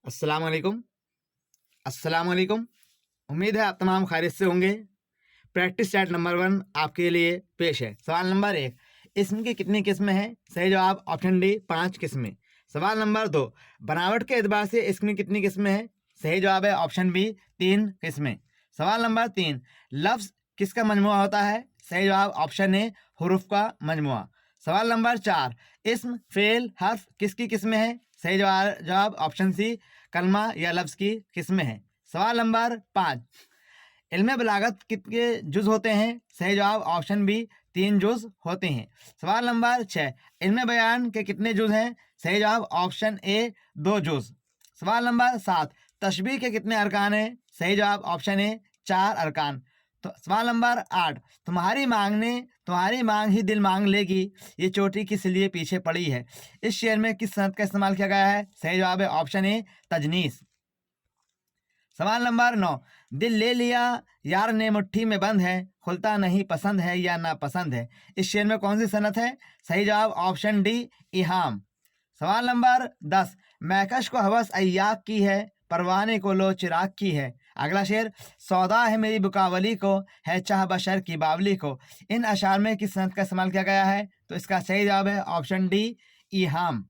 अस्सलाम वालेकुम। अस्सलाम वालेकुम। उम्मीद है आप तमाम खैरियत से होंगे। प्रैक्टिस चैट नंबर 1 आपके लिए पेश है। सवाल नंबर 1, इसम की कितनी किस्में हैं? सही जवाब ऑप्शन डी 5 किस्में। सवाल नंबर 2, बनावट के एतबार से इसम की कितनी किस्में हैं? सही जवाब है ऑप्शन बी 3 किस्में। सवाल नंबर 3, लफ्ज़ किसका मजमुआ होता है? सही जवाब ऑप्शन ए हुरूफ का मजमुआ। सवाल नंबर 4, इस्म फेल हर्फ किसकी किस्में हैं? सही जवाब ऑप्शन सी कलमा या लफ्ज़ की किस्में हैं। सवाल नंबर 5, इल्म बलागत कितने जुज़ होते हैं? सही जवाब ऑप्शन बी 3 जुज़ होते हैं। सवाल नंबर 6, इल्म बयान के कितने जुज़ हैं? सही जवाब ऑप्शन ए 2 जुज़। सवाल नंबर 7, तशबीह के कितने अरकान हैं? सही जवाब ऑप्शन ए 4 अरकान। तो सवाल नंबर 8, तुम्हारी मांग ही दिल मांग लेगी, ये चोटी किस लिए पीछे पड़ी है? इस शेर में किस सनद का इस्तेमाल किया गया है? सही जवाब है ऑप्शन ए तजनीस। सवाल नंबर 9, दिल ले लिया यार ने मुट्ठी में बंद है, खुलता नहीं पसंद है या नापसंद है, इस शेर में कौन सी सनत है? सही जवाब ऑप्शन डी इहाम। सवाल नंबर 10, मैकश को हवस अय्याक की है, परवाने को लो चिराग की है। अगला शेर, सौदा है मेरी बुकावली को, है चाह बशर की बावली को, इन अशार में किस सनत का इस्तेमाल किया गया है? तो इसका सही जवाब है ऑप्शन डी इहाम।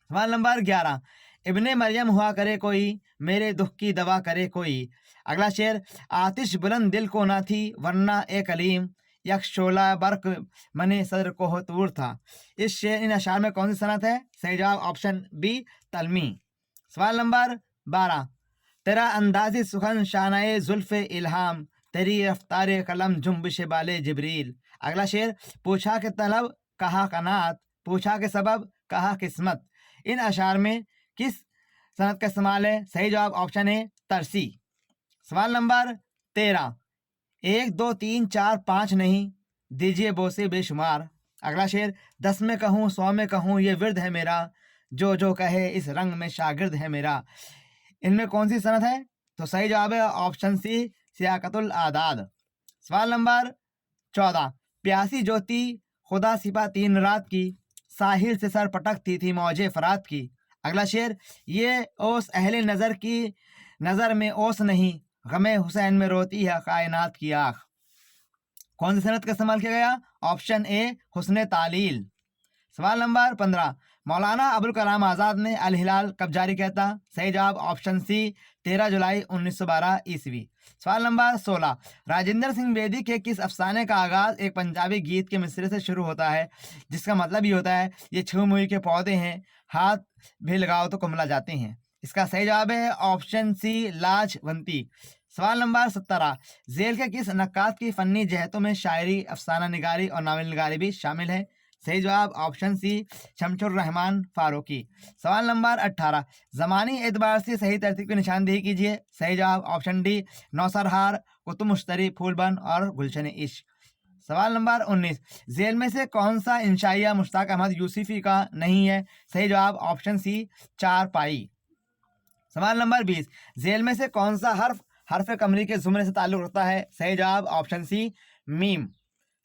सवाल नंबर 11, इब्ने मरियम हुआ करे कोई, मेरे दुख की दवा करे कोई। अगला शेर, आतिश बुलंद दिल को ना थी, वरना ए कलीम यक शोला बर्क मने सदर को हो तूर था। इन अशार में कौन सी सनत है? सही जवाब ऑप्शन बी तलमी। सवाल नंबर 12, तेरा अंदाज़ी सुखन शानाए जुल्फ़े इल्हाम, तेरी रफ्तार कलम जुम्बिश बाले जिब्रील। अगला शेर, पूछा के तलब कहा कनात, पूछा के सबब कहा किस्मत, इन अशार में किस सनद का इस्तेमाल है? सही जवाब ऑप्शन ए तरसी। सवाल नंबर 13, 1 2 3 4 5 नहीं, दीजिए बोसे बेशुमार। अगला शेर, 10 में कहूँ 100 में कहूँ ये विर्द है मेरा, जो जो कहे इस रंग में शागिर्द है मेरा, इनमें कौन सी सनद है? तो सही जवाब है ऑप्शन सी सियाकतुल आदाद। सवाल नंबर 14, प्यासी ज्योति खुदा सिपा 3 रात की, साहिल से सर पटकती थी मौजे फरात की। अगला शेर, ये ओस अहले नज़र की नज़र में ओस नहीं, गमे हुसैन में रोती है कायनात की आँख, कौन सी सनत का इस्तेमाल किया गया? ऑप्शन ए हुस्न तालील। सवाल नंबर 15, मौलाना अबुल कलाम आज़ाद ने अल हिलाल कब जारी किया था? सही जवाब ऑप्शन सी 13 जुलाई 1912 ईस्वी। सवाल नंबर 16, राजेंद्र सिंह बेदी के किस अफसाने का आगाज़ एक पंजाबी गीत के मिसरे से शुरू होता है, जिसका मतलब ये होता है ये छू मुई के पौधे हैं, हाथ भी लगाओ तो कुमला जाते हैं। इसका सही जवाब है ऑप्शन सी लाजवंती। सवाल नंबर 17, जेल के किस नक्कात की फ़न्नी जहतों में शायरी, अफसाना निगारी और नावल निगारी भी शामिल है? सही जवाब ऑप्शन सी शमशुर रहमान फारूकी। सवाल नंबर 18, ज़मानी एतबार से सही तरतीब की निशानदेही कीजिए। सही जवाब ऑप्शन डी नौसरहार, कुतुब मुश्तरी, फूलबन और गुलशन इश्क। सवाल नंबर 19, जेल में से कौन सा इंशाइया मुश्ताक अहमद यूसुफी का नहीं है? सही जवाब ऑप्शन सी चार पाई। सवाल नंबर 20, जेल में से कौन सा हर्फ कमरी के जुमरे से ताल्लुक़ रखता है? सही जवाब ऑप्शन सी मीम।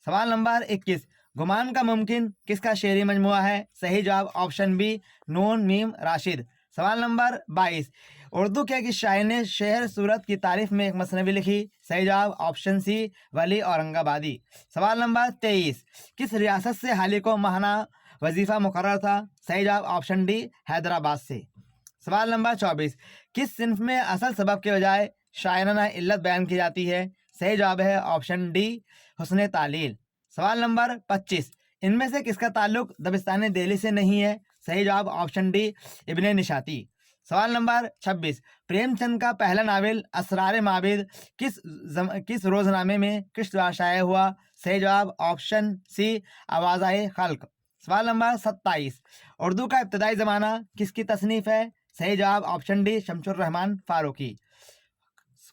सवाल नंबर 21, गुमान का मुमकिन किसका शेरी मजमुआ है? सही जवाब ऑप्शन बी नून मीम राशिद। सवाल नंबर 22, उर्दू के किस शायर ने शहर सूरत की तारीफ में एक मसनवी लिखी? सही जवाब ऑप्शन सी वली औरंगाबादी। सवाल नंबर 23, किस रियासत से हाली को माहाना वजीफ़ा मुकर्रर था? सही जवाब ऑप्शन डी हैदराबाद से। सवाल नंबर 24, किस सिन्फ में असल सबब के बजाय शायराना इल्लत बयान की जाती है? सही जवाब है ऑप्शन डी हुस्न तालील। सवाल नंबर 25, इनमें से किसका ताल्लुक दबिस्तान दिल्ली से नहीं है? सही जवाब ऑप्शन डी इब्ने निशाती। सवाल नंबर 26, प्रेमचंद का पहला नावल असरार माबिद किस रोजनामे में किस द्वारा शाया हुआ? सही जवाब ऑप्शन सी आवाज़ाए खल्क। सवाल नंबर 27, उर्दू का इब्तदाई ज़माना किसकी तसनीफ़ है? सही जवाब option D Shamsur Rahman Faruqi.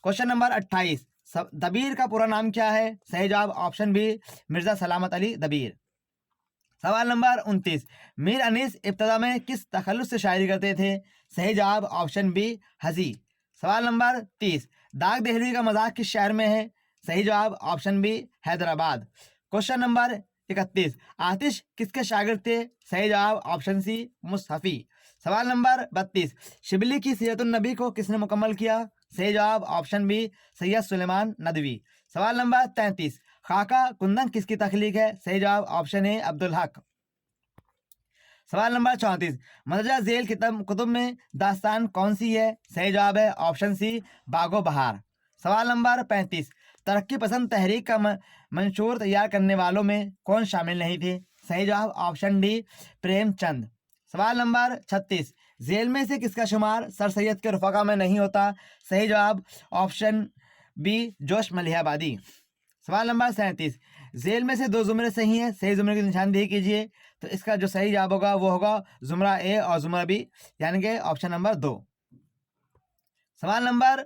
Question number 28, Dabir का पूरा नाम क्या है? सही जवाब ऑप्शन बी मिर्ज़ा सलामत अली दबीर। सवाल नंबर 29, मीर अनीस इब्तदा में किस तखल्लुस से शायरी करते थे? सही जवाब ऑप्शन बी हजी। सवाल नंबर 30, दाग दहलवी का मजाक किस शहर में है? सही जवाब option B Hyderabad. Question number 31, Atish किसके शागिर्द थे? सही जवाब ऑप्शन सी मुस्तफी। सवाल नंबर 32, शिबली की सीरतुन नबी को किसने मुकम्मल किया? सही जवाब ऑप्शन बी सैयद सुलेमान नदवी। सवाल नंबर 33, खाका कुंदन किसकी तख्लीक है? सही जवाब ऑप्शन ए अब्दुल हक। सवाल नंबर 34, मदरजा झेल कुतुब में दास्तान कौन सी है? सही जवाब है ऑप्शन सी बागो बहार। सवाल नंबर 35, तरक्की पसंद तहरीक का मंशूर तैयार करने वालों में कौन शामिल नहीं थे? सही जवाब ऑप्शन डी प्रेमचंद। सवाल नंबर 36, झेल में से किसका शुमार सर सैयद के रफ़का में नहीं होता? सही जवाब ऑप्शन बी जोश मलिहाबादी। सवाल नंबर 37, झेल में से दो जुमरे सही हैं, सही जुमरे की निशानदेही कीजिए। तो इसका जो सही जवाब होगा वो होगा जुमरा ए और जुमरा बी, यानी कि ऑप्शन नंबर 2। सवाल नंबर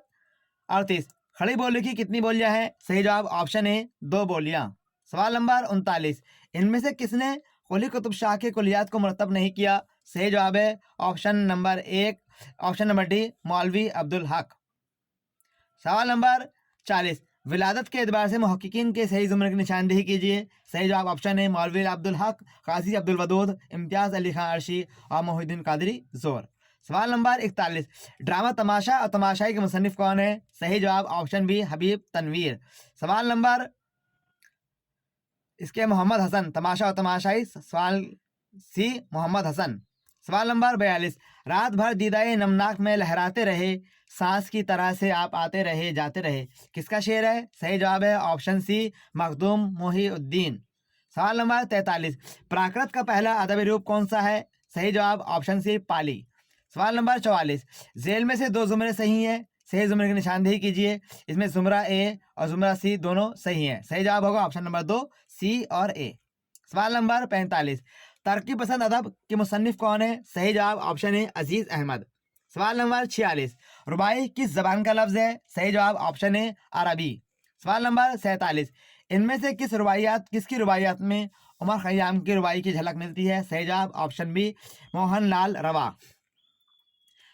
38, खड़ी बोली की कितनी बोलियां हैं? सही जवाब ऑप्शन ए 2 बोलियां। सवाल नंबर 39, इनमें से किसने कुली कुतुब शाह के कुलियात को मुरतब नहीं किया? सही जवाब है option number 1, option number D मौलवी अब्दुल हक। सवाल नंबर 40, विलादत के एतबार से मुहक्किकीन के सही जुमरे की निशानदेही कीजिए। सही जवाब ऑप्शन है मौलवी अब्दुल हक, काजी अब्दुल वदूद, इम्तियाज़ अली खान अर्शी और मोहिउद्दीन कादरी जोर। सवाल नंबर 41, ड्रामा तमाशा और तमाशाई के मुसन्निफ कौन है? सही जवाब ऑप्शन बी हबीब तनवीर। सवाल नंबर इसके मोहम्मद हसन, तमाशा और तमाशाई सवाल सी मोहम्मद हसन। सवाल नंबर 42, रात भर दीदाए नमनाक में लहराते रहे, सांस की तरह से आप आते रहे जाते रहे, किसका शेर है? सही जवाब है ऑप्शन सी मखदूम मोहिउद्दीन। सवाल नंबर 43, प्राकृत का पहला अदबी रूप कौन सा है? सही जवाब ऑप्शन सी पाली। सवाल नंबर 44, झेल में से दो जुमरे सही हैं, सही जुमरे की निशानदेही कीजिए। इसमें जुमरा ए और जुमरा सी दोनों सही हैं। सही जवाब होगा ऑप्शन नंबर 2 सी और ए। सवाल नंबर 45, तरक्की पसंद अदब के मुसन्निफ कौन है? सही जवाब ऑप्शन ए अजीज अहमद। सवाल नंबर 46, रुबाई किस जबान का लफ्ज है? सही जवाब ऑप्शन ए अरबी। सवाल नंबर 47, इनमें से किसकी रुबाइयात में उमर खयाम की रुबाई की झलक मिलती है? सही जवाब ऑप्शन बी मोहन लाल रवा।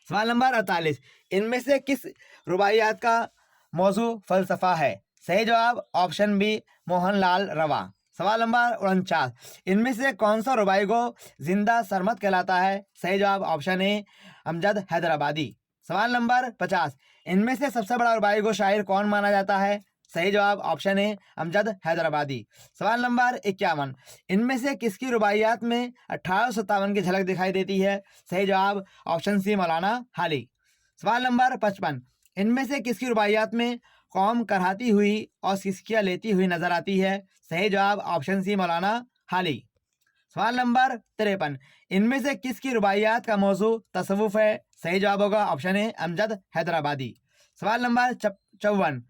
सवाल नंबर 48, इनमें से किस रुबाइयात का मौजू फलसफा है? सही जवाब ऑप्शन बी मोहन लाल रवा। सवाल नंबर 49, इनमें से कौन सा रुबाई को जिंदा सरमत कहलाता है? सही जवाब ऑप्शन ए अमजद हैदराबादी। सवाल नंबर 50, इनमें से सबसे बड़ा रुबाई को शायर कौन माना जाता है? सही जवाब ऑप्शन ए अमजद हैदराबादी। सवाल नंबर 51, इनमें से किसकी रुबाइयात में 1857 की झलक दिखाई देती है? सही जवाब ऑप्शन सी मौलाना हाली। सवाल नंबर 55, इनमें से किसकी रुबाइयात में कौम करहाती हुई और सिस्किया लेती हुई नजर आती है? सही जवाब ऑप्शन सी मौलाना हाली। सवाल नंबर 53, इनमें से किसकी रुबाइयात का मौजू तसव्वुफ है? सही जवाब होगा ऑप्शन ए अमजद हैदराबादी। सवाल नंबर 54,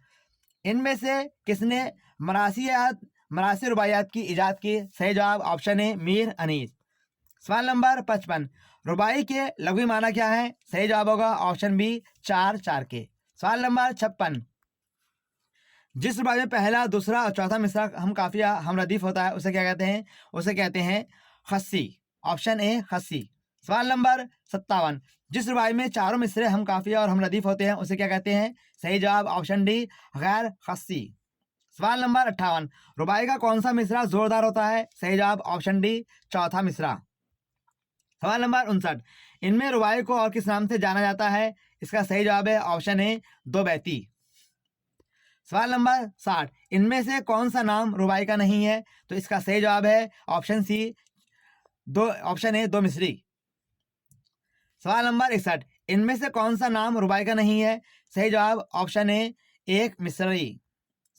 इनमें से किसने मरासी रुबाइयात की इजाद की? सही जवाब ऑप्शन ए मीर अनीस। सवाल नंबर 55, रुबाई के लघवी माना क्या है? सही जवाब होगा ऑप्शन बी चार चार के। सवाल नंबर 56, जिस रुबाई में पहला दूसरा और चौथा मिसरा हम काफिया हम रदीफ होता है उसे क्या कहते हैं? उसे कहते हैं खस्सी। ऑप्शन ए खस्सी। सवाल नंबर 57, जिस रुबाई में चारों मिसरे हम काफिया और हम रदीफ होते हैं उसे क्या कहते हैं? सही जवाब ऑप्शन डी गैर खस्सी। सवाल नंबर 58, रुबाई का कौन सा मिसरा जोरदार होता है? सही जवाब ऑप्शन डी चौथा मिसरा। सवाल नंबर 59, इनमें रुबाई को और किस नाम से जाना जाता है? इसका सही जवाब है ऑप्शन ए दो बैती। सवाल नंबर 60, इनमें से कौन सा नाम रुबाई का नहीं है? तो इसका सही जवाब है ऑप्शन सी ऑप्शन ए दो मिसरी। सवाल नंबर 61, इनमें से कौन सा नाम रुबाई का नहीं है? सही जवाब ऑप्शन ए एक मिसरी।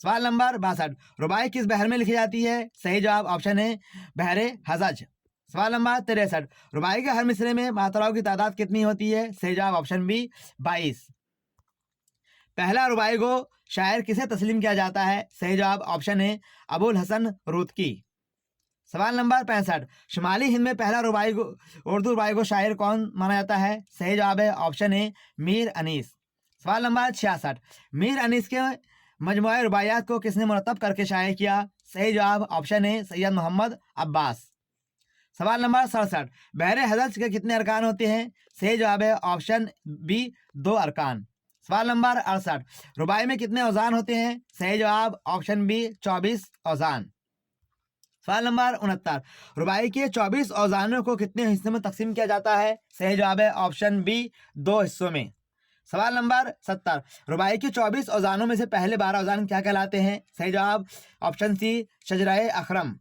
सवाल नंबर 62, रुबाई किस बहर में लिखी जाती है? सही जवाब ऑप्शन ए बहरे हजज। सवाल नंबर 63, रुबाई के हर मिसरे में मात्राओं की तादाद कितनी होती है? सही जवाब ऑप्शन बी 22। पहला रुबाई को शायर किसे तस्लीम किया जाता है? सही जवाब ऑप्शन ए अबुल हसन रूदकी। सवाल नंबर 65, शुमाली हिंद में पहला उर्दू रुबाई को शायर कौन माना जाता है? सही जवाब है ऑप्शन ए मीर अनीस। सवाल नंबर 66, मीर अनीस के मजमुआ रुबाइयात को किसने मुरतब करके शाये किया? सही जवाब ऑप्शन ए सैयद मोहम्मद अब्बास। सवाल नंबर 67, बहरे हजज के कितने अरकान होते हैं? सही जवाब है ऑप्शन बी 2 अरकान। सवाल नंबर 68, रुबाई में कितने औजान होते हैं? सही जवाब ऑप्शन बी 24 औजान। सवाल नंबर 69, रुबाई के 24 औजानों को कितने हिस्सों में तकसीम किया जाता है? सही जवाब है ऑप्शन बी, 2 हिस्सों में। सवाल नंबर 70, रुबाई के 24 औजानों में से पहले 12 औजान क्या कहलाते हैं? सही जवाब ऑप्शन सी, शजराए अखरम।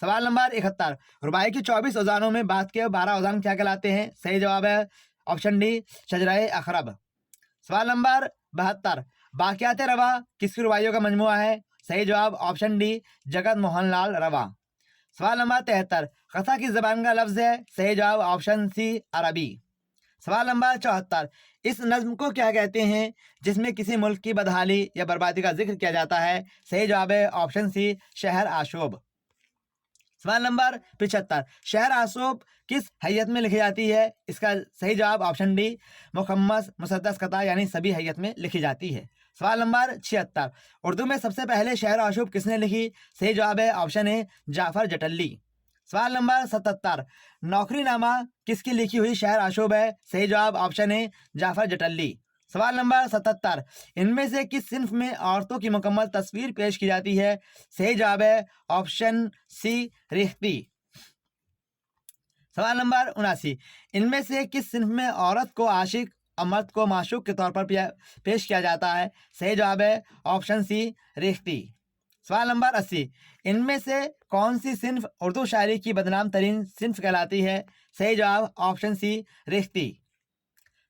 सवाल नंबर 71, रुबाई के 24 औजानों में बाद के 12 औजान क्या कहलाते हैं? सही जवाब है ऑप्शन डी, शजराए अखरब। सवाल नंबर 72, बाक़ियात रवा किसकी रुबाइयों का मजमुआ है? सही जवाब ऑप्शन डी, जगत मोहन लाल रवा। सवाल नंबर 73, कथा किस जबान का लफ्ज़ है? सही जवाब ऑप्शन सी, अरबी। सवाल नंबर 74, इस नज्म को क्या कहते हैं जिसमें किसी मुल्क की बदहाली या बर्बादी का जिक्र किया जाता है? सही जवाब है ऑप्शन सी, शहर आशोब। सवाल नंबर 75, शहर आशोब किस हैयत में लिखी जाती है? इसका सही जवाब ऑप्शन डी, मुखम्मस मुसद्दस कता यानी सभी हैयत में लिखी जाती है। सवाल नंबर 76, उर्दू में सबसे पहले शहर आशोब किसने लिखी? सही जवाब है ऑप्शन ए, जाफर जटल्ली। सवाल नंबर 77, नौकरीनामा किसकी लिखी हुई शहर आशोब है? सही जवाब ऑप्शन ए, जाफर जटल्ली। सवाल नंबर 77, इनमें से किस सिन्फ में औरतों की मुकम्मल तस्वीर पेश की जाती है? सही जवाब है ऑप्शन सी, रिख्ती। सवाल नंबर 79, इनमें से किस सिन्फ में औरत को आशिक और मर्द को माशूक के तौर पर पेश किया जाता है? सही जवाब है ऑप्शन सी, रिख्ती। सवाल नंबर 80, इनमें से कौन सी सिन्फ उर्दू शायरी की बदनाम तरीन सिन्फ कहलाती है? सही जवाब ऑप्शन सी, रिख्ती।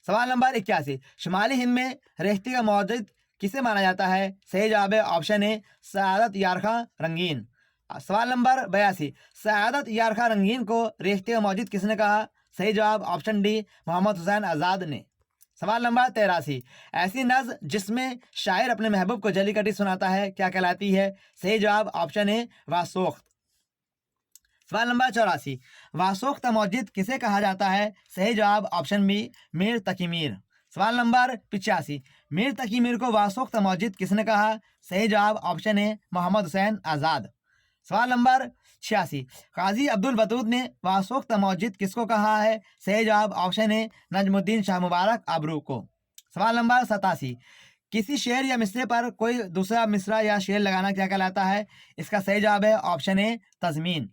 सवाल नंबर 81, शुमाली हिंद में रेख्ती का मौजूद किसे माना जाता है? सही जवाब है ऑप्शन ए, सआदत यार खां रंगीन। सवाल नंबर 82, सआदत यार खां रंगीन को रेख्ती का मौजूद किसने कहा? सही जवाब ऑप्शन डी, मोहम्मद हुसैन आज़ाद ने। सवाल नंबर 83, ऐसी नज़्म जिसमें शायर अपने महबूब को जली कटी सुनाता है क्या कहलाती है? सही जवाब ऑप्शन ए, वासोख्त। सवाल नंबर 84, वासोख्त मौजिद किसे कहा जाता है? सही जवाब ऑप्शन बी, मीर तकी मीर। सवाल नंबर 85, मीर तकी मीर को वासोख्त मौजिद किसने कहा? सही जवाब ऑप्शन ए, मोहम्मद हुसैन आज़ाद। सवाल नंबर 86, काजी अब्दुल बतूत ने वासोख्त मौजिद किसको कहा है? सही जवाब ऑप्शन ए, नजमुद्दीन शाह मुबारक आबरू को। सवाल नंबर 87, किसी शेर या मिसरे पर कोई दूसरा मिसरा या शेर लगाना क्या कहलाता है? इसका सही जवाब है ऑप्शन ए, तज़मीन।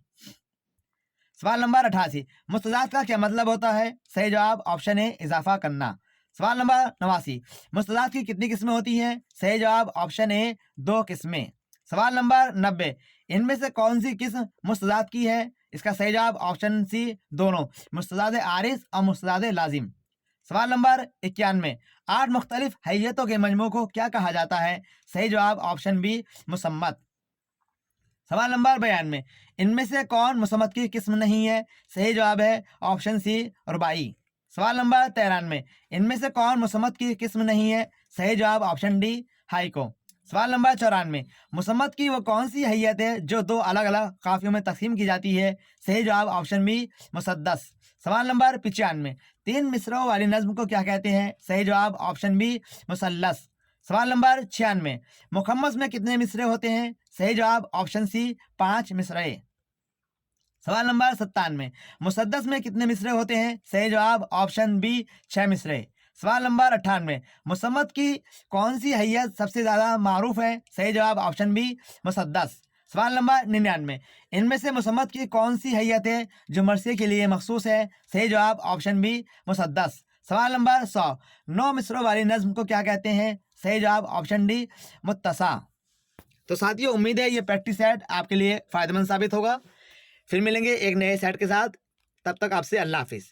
सवाल नंबर 88, मुस्तज़ात का क्या मतलब होता है? सही जवाब ऑप्शन ए, इजाफा करना। सवाल नंबर 89, मुस्तज़ात की कितनी किस्में होती हैं? सही जवाब ऑप्शन ए, 2 किस्में। सवाल नंबर 90, इनमें से कौन सी किस्म मुस्तज़ात की है? इसका सही जवाब ऑप्शन सी, दोनों, मुस्तज़ाद आरिज़ और मुस्तज़ाद लाजिम। सवाल नंबर 91, 8 मुख्तलिफ हैयतों के मजमू को क्या कहा जाता है? सही जवाब ऑप्शन बी, मुसम्मत। सवाल नंबर 92, इनमें से कौन मुसम्मत की किस्म नहीं है? सही जवाब है ऑप्शन सी, रुबाई। सवाल नंबर 93, इनमें से कौन मुसम्मत की किस्म नहीं है? सही जवाब ऑप्शन डी, हाइको। सवाल नंबर 94, मुसम्मत की वो कौन सी हैयत है जो 2 अलग अलग काफियों में तकसीम की जाती है? सही जवाब ऑप्शन बी, मुसद्दस। सवाल नंबर 95, 3 मिसरों वाली नज्म को क्या कहते हैं? सही जवाब ऑप्शन बी, मुसल्लस। सवाल नंबर 96, मुखम्मस में कितने मिसरे होते हैं? सही जवाब ऑप्शन सी, 5 मिसरे। सवाल नंबर 97, मुसद्दस में कितने मिसरे होते हैं? सही जवाब ऑप्शन बी, 6 मिसरे। सवाल नंबर 98, मुसम्मत की कौन सी हैयत सबसे ज़्यादा मारूफ है? सही जवाब ऑप्शन बी, मुसद्दस। सवाल नंबर 99, इनमें से मुसम्मत की कौन सी हैयत है जो मरसिए के लिए मखसूस है? सही जवाब ऑप्शन बी, मुसद्दस। सवाल नंबर 100, 9 मिसरों वाली नज्म को क्या कहते हैं? सही जवाब ऑप्शन डी, मुत्तसा। तो साथियों, उम्मीद है ये प्रैक्टिस सेट आपके लिए फ़ायदेमंद साबित होगा। फिर मिलेंगे एक नए सेट के साथ, तब तक आपसे अल्लाह हाफिज़।